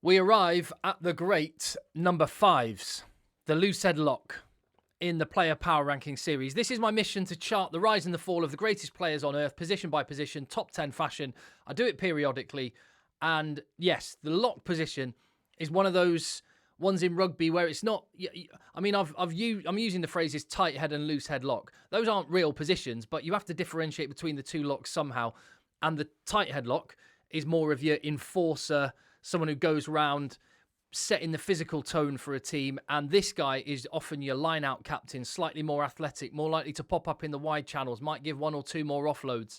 We arrive at the great number 5s, the Loosehead Lock, in the Player Power Ranking series. This is my mission to chart the rise and the fall of the greatest players on Earth, position by position, top 10 fashion. I do it periodically. And yes, the lock position is one of those ones in rugby where it's not... I mean, I'm using the phrases tight head and loose head lock. Those aren't real positions, but you have to differentiate between the two locks somehow. And the tight head lock is more of your enforcer, someone who goes around setting the physical tone for a team. And this guy is often your line-out captain, slightly more athletic, more likely to pop up in the wide channels, might give one or two more offloads.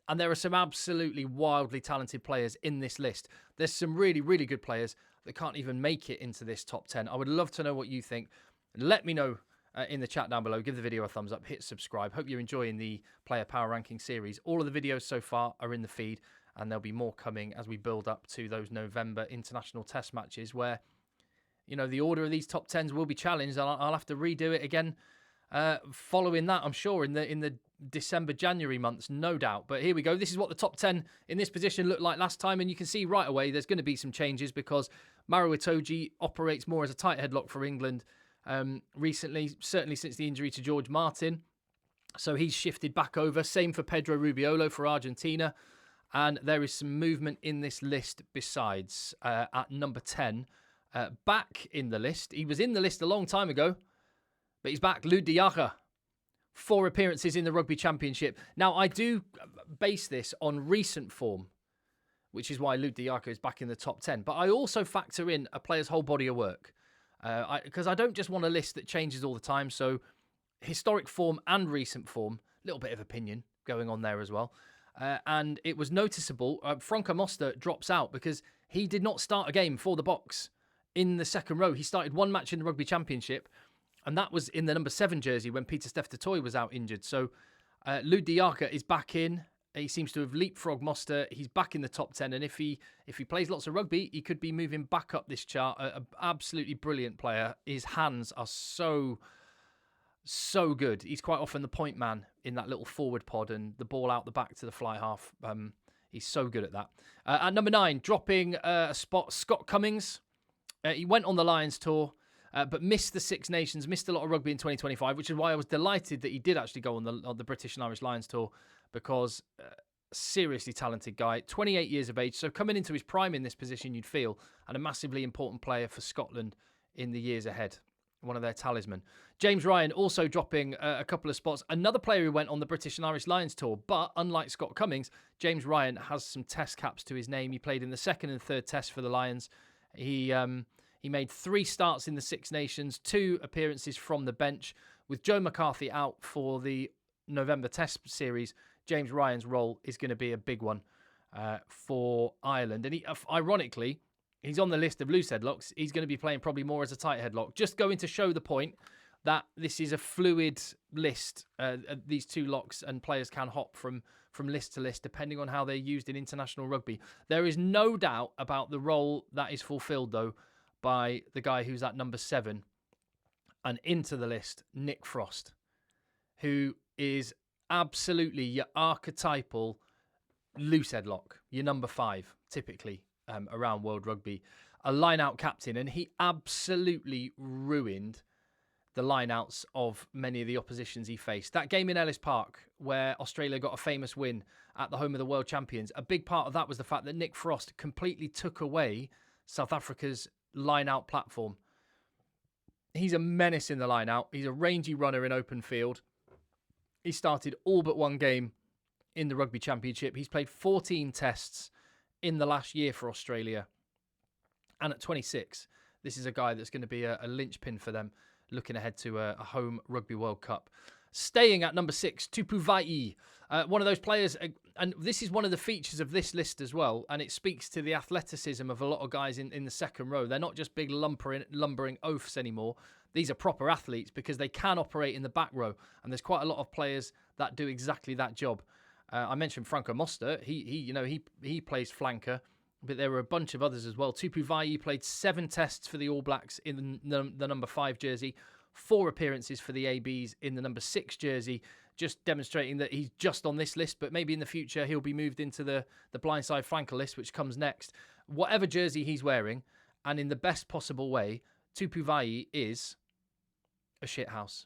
And there are some absolutely wildly talented players in this list. There's some really, really good players that can't even make it into this top 10. I would love to know what you think. Let me know in the chat down below. Give the video a thumbs up, hit subscribe. Hope you're enjoying the Player Power Ranking series. All of the videos so far are in the feed, and there'll be more coming as we build up to those November international test matches where, you know, the order of these top 10s will be challenged. I'll have to redo it again following that, I'm sure, in the December, January months, no doubt. But here we go. This is what the top 10 in this position looked like last time, and you can see right away there's going to be some changes because Maro Itoje operates more as a tight headlock for England recently, certainly since the injury to George Martin. So he's shifted back over. Same for Pedro Rubiolo for Argentina. And there is some movement in this list besides. At number 10, back in the list. He was in the list a long time ago, but he's back. Luc de Jager. 4 appearances in the Rugby Championship. Now, I do base this on recent form, which is why Luc de Jager is back in the top 10. But I also factor in a player's whole body of work. Because I don't just want a list that changes all the time. So historic form and recent form, a little bit of opinion going on there as well. And it was noticeable. Franco Mostert drops out because he did not start a game for the Boks in the second row. He started one match in the Rugby Championship, and that was in the number 7 jersey when Pieter-Steph du Toit was out injured. So Luc de Jager is back in. He seems to have leapfrogged Mostert. He's back in the top 10, and if he plays lots of rugby, he could be moving back up this chart. An absolutely brilliant player. His hands are so good. He's quite often the point man in that little forward pod and the ball out the back to the fly half. He's so good at that. At number 9, dropping a spot, Scott Cummings. He went on the Lions tour, but missed the Six Nations, missed a lot of rugby in 2025, which is why I was delighted that he did actually go on the British and Irish Lions tour, because seriously talented guy, 28 years of age, so coming into his prime in this position, you'd feel, and a massively important player for Scotland in the years ahead. One of their talisman. James Ryan also dropping a couple of spots. Another player who went on the British and Irish Lions tour, but unlike Scott Cummings, James Ryan has some test caps to his name. He played in the 2nd and 3rd test for the Lions. He made 3 starts in the Six Nations, 2 appearances from the bench. With Joe McCarthy out for the November test series, James Ryan's role is going to be a big one for Ireland. And he, ironically, he's on the list of loose headlocks. He's going to be playing probably more as a tight headlock. Just going to show the point that this is a fluid list. These two locks, and players can hop from list to list depending on how they're used in international rugby. There is no doubt about the role that is fulfilled, though, by the guy who's at number 7 and into the list, Nick Frost, who is absolutely your archetypal loose headlock, your number 5, typically. Around World Rugby, a line-out captain, and he absolutely ruined the line-outs of many of the oppositions he faced. That game in Ellis Park, where Australia got a famous win at the home of the world champions, a big part of that was the fact that Nick Frost completely took away South Africa's line-out platform. He's a menace in the line-out. He's a rangy runner in open field. He started all but one game in the Rugby Championship. He's played 14 tests in the last year for Australia. And at 26, this is a guy that's going to be a linchpin for them looking ahead to a home Rugby World Cup. Staying at number 6, Tupu Vaa'i. One of those players, and this is one of the features of this list as well, and it speaks to the athleticism of a lot of guys in the second row. They're not just big lumbering oafs anymore. These are proper athletes because they can operate in the back row, and there's quite a lot of players that do exactly that job. I mentioned Franco Mostert. He plays flanker, but there were a bunch of others as well. Tupu Vaa'i played 7 tests for the All Blacks in the number 5 jersey, 4 appearances for the ABs in the number 6 jersey, just demonstrating that he's just on this list, but maybe in the future he'll be moved into the blindside flanker list, which comes next. Whatever jersey he's wearing, And in the best possible way, Tupu Vai is a shithouse.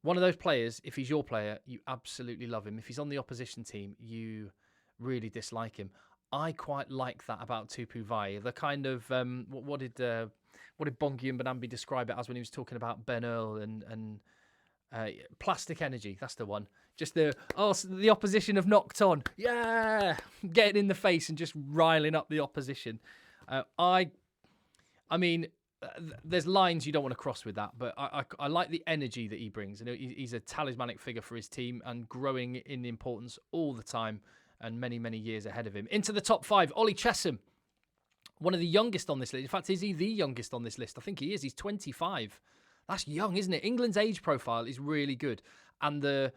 One of those players, if he's your player, you absolutely love him. If he's on the opposition team, you really dislike him. I quite like that about Tupu Vai. The kind of what did Bongi and Banambi describe it as when he was talking about Ben Earl and Plastic Energy? That's the one. Just the opposition have knocked on. Yeah, getting in the face and just riling up the opposition. I mean, there's lines you don't want to cross with that, but I like the energy that he brings. And he's a talismanic figure for his team and growing in importance all the time and many, many years ahead of him. Into the top 5, Ollie Chesham, one of the youngest on this list. In fact, is he the youngest on this list? I think he is. He's 25. That's young, isn't it? England's age profile is really good. And the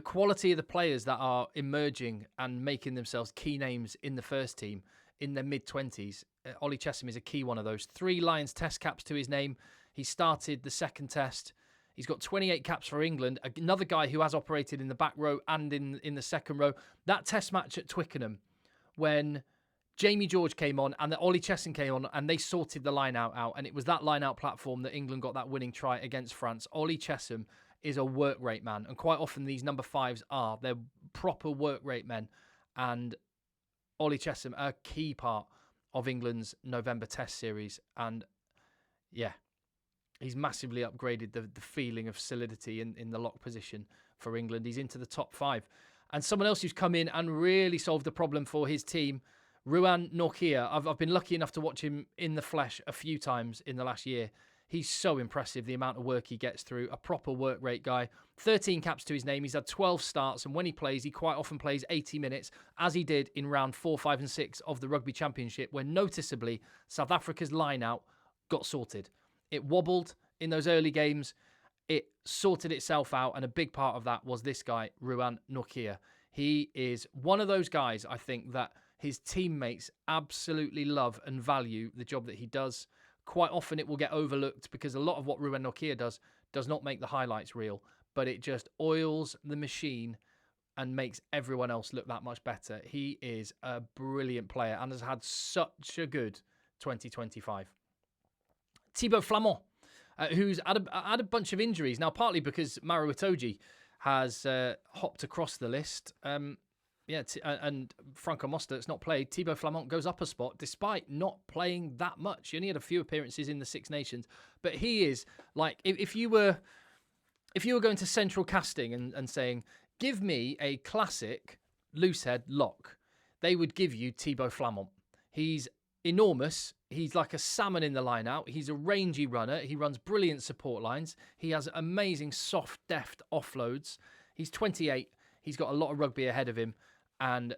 quality of the players that are emerging and making themselves key names in the first team in their mid-20s, Ollie Chesham is a key one of those. 3 Lions test caps to his name. He started the second test. He's got 28 caps for England. Another guy who has operated in the back row and in the second row. That test match at Twickenham when Jamie George came on and Ollie Chesham came on and they sorted the line-out out. And it was that line-out platform that England got that winning try against France. Ollie Chesham is a work rate man. And quite often these number 5s are. They're proper work rate men. And Ollie Chesham, a key part of England's November Test series. And yeah, he's massively upgraded the feeling of solidity in the lock position for England. He's into the top 5. And someone else who's come in and really solved the problem for his team, Ruan Norkia. I've been lucky enough to watch him in the flesh a few times in the last year. He's so impressive, the amount of work he gets through. A proper work rate guy. 13 caps to his name. He's had 12 starts. And when he plays, he quite often plays 80 minutes, as he did in round 4, 5 and 6 of the Rugby Championship, where noticeably South Africa's line-out got sorted. It wobbled in those early games. It sorted itself out. And a big part of that was this guy, Ruan Norkia. He is one of those guys, I think, that his teammates absolutely love and value the job that he does. Quite often it will get overlooked because a lot of what Ruan Norkia does not make the highlights reel, but it just oils the machine and makes everyone else look that much better. He is a brilliant player and has had such a good 2025. Thibaut Flamand, who's had a bunch of injuries. Now, partly because Maro Itoje has hopped across the list. And Franco Mostert's not played. Thibaut Flamand goes up a spot despite not playing that much. He only had a few appearances in the Six Nations, but he is like if you were going to central casting and saying, give me a classic Loosehead Lock, they would give you Thibaut Flamand. He's enormous. He's like a salmon in the line out. He's a rangy runner. He runs brilliant support lines. He has amazing soft, deft offloads. He's 28. He's got a lot of rugby ahead of him. And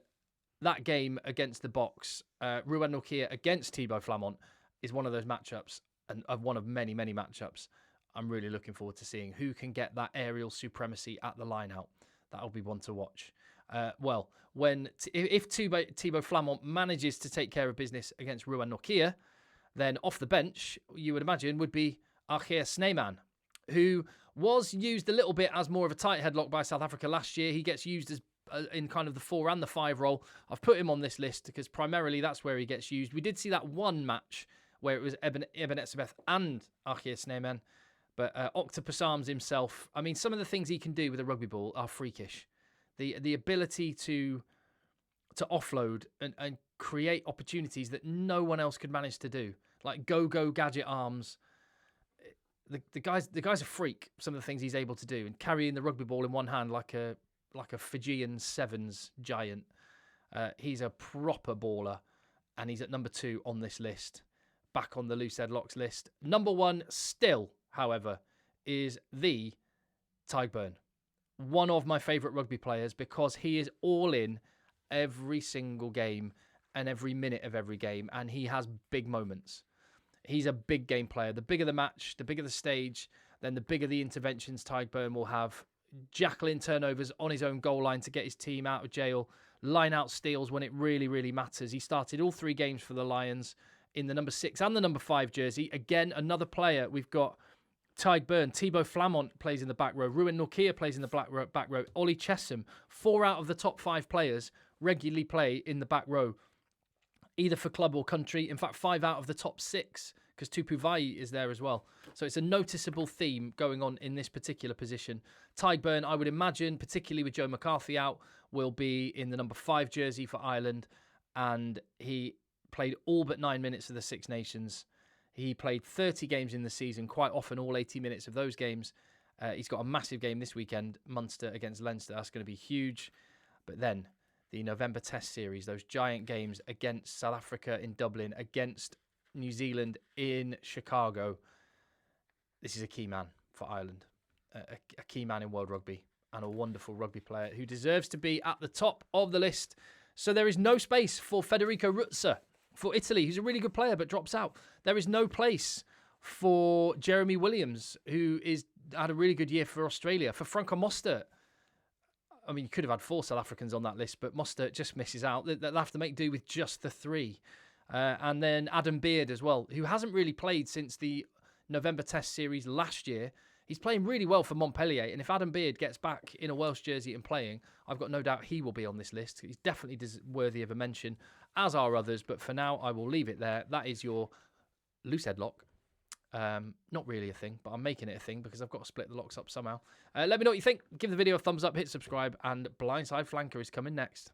that game against the Box, Ruan Norkia against Thibaut Flamand, is one of those matchups, and one of many, many matchups I'm really looking forward to seeing. Who can get that aerial supremacy at the line-out? That'll be one to watch. If Thibaut Flamand manages to take care of business against Ruan Norkia, then off the bench, you would imagine, would be Archie Snyman, who was used a little bit as more of a tight headlock by South Africa last year. He gets used as in kind of the 4 and the 5 role. I've put him on this list because primarily that's where he gets used. We did see that one match where it was Eben Etzebeth and Archie Snyman, but Octopus Arms himself, I mean, some of the things he can do with a rugby ball are freakish. The ability to offload and create opportunities that no one else could manage to do, like go gadget arms. The guy's a freak. Some of the things he's able to do, and carrying the rugby ball in one hand like a Fijian sevens giant. He's a proper baller, and he's at number 2 on this list, back on the Loosehead Locks list. Number 1 still, however, is the Tadhg Beirne, one of my favourite rugby players, because he is all in every single game and every minute of every game, and he has big moments. He's a big game player. The bigger the match, the bigger the stage, then the bigger the interventions Tadhg Beirne will have. Jackling turnovers on his own goal line to get his team out of jail. Line-out steals when it really, really matters. He started all 3 games for the Lions in the number 6 and the number 5 jersey. Again, another player. We've got Tadhg Beirne. Thibaut Flamand plays in the back row. Ruan Norkia plays in the back row. Ollie Chesham. 4 out of the top 5 players regularly play in the back row. either for club or country. In fact, 5 out of the top 6, because Tupu Vai is there as well. So it's a noticeable theme going on in this particular position. Tyburn, I would imagine, particularly with Joe McCarthy out, will be in the number 5 jersey for Ireland. And he played all but 9 minutes of the Six Nations. He played 30 games in the season, quite often all 80 minutes of those games. He's got a massive game this weekend, Munster against Leinster. That's going to be huge. But then the November Test Series, those giant games against South Africa in Dublin, against New Zealand in Chicago. This is a key man for Ireland, a key man in world rugby, and a wonderful rugby player who deserves to be at the top of the list. So there is no space for Federico Ruzza for Italy, who's a really good player but drops out. There is no place for Jeremy Williams, who had a really good year for Australia. For Franco Mostert, I mean, you could have had 4 South Africans on that list, but Mostert just misses out. They'll have to make do with just the 3. And then Adam Beard as well, who hasn't really played since the November Test Series last year. He's playing really well for Montpellier, and if Adam Beard gets back in a Welsh jersey and playing, I've got no doubt he will be on this list. He's definitely worthy of a mention, as are others, but for now, I will leave it there. That is your Loosehead Lock. Not really a thing, but I'm making it a thing because I've got to split the locks up somehow. Let me know what you think. Give the video a thumbs up, hit subscribe, and Blindside Flanker is coming next.